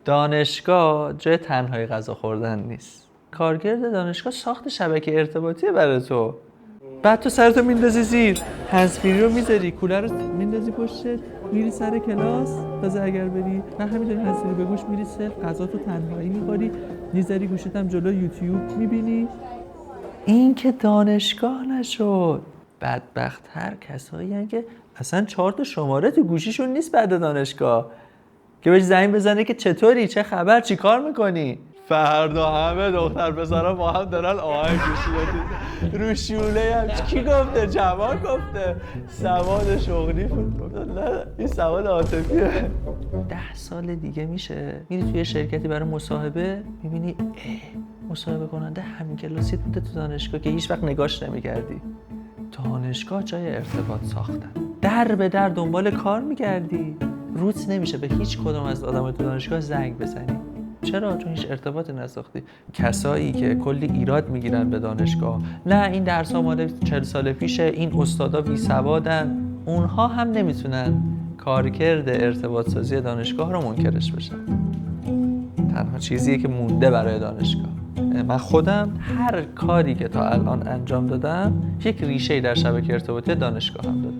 دانشگاه جای تنهایی غذا خوردن نیست. کارگرد دانشگاه ساخت شبکه ارتباطیه برای تو. بعد تو سرتو میندازی زیر، هندزفری رو میذاری، کولر رو میندازی پشتت، میری سر کلاس، تازه اگر بری و همینطوری هندزفری به گوش میری صرف غذا تو تنهایی میخوری، میذاری گوشت هم جلو یوتیوب میبینی. این که دانشگاه نشد. بدبخت هر کسایی هن که اصلا 4 تا شماره تو گوشیشون نیست بعد دانشگاه که بهش زنگ بزنه که چطوری، چه خبر، چی کار میکنی. فردا همه دختر پسرا با هم دارن آهنگ گوش رو شوله هم کی گفته؟ جوان گفته. سواد شغلی نه، این سواد عاطفیه. 10 سال دیگه میشه میری توی شرکتی برای مصاحبه، میبینی مصاحبه کننده همین کلاسیت بوده تو دانشگاه که هیچ وقت نگاش نمیکردی. دانشگاه جای ارتباط ساختن، در به در دنبال کار میگردی، روت نمیشه به هیچ کدوم از آدمای تو دانشگاه زنگ بزنی. چرا؟ چون هیچ ارتباطی نساختی. کسایی که کلی ایراد میگیرن به دانشگاه، نه این درس‌ها مال 40 سال پیشه، این استادا بی‌سوادن، اونها هم نمیتونن کارکرد ارتباط سازی دانشگاه رو منکرش بشن. تنها چیزیه که مونده برای دانشگاه. من خودم هر کاری که تا الان انجام دادم یک ریشه‌ای در شبکه ارتباطی دانشگاه هم داده.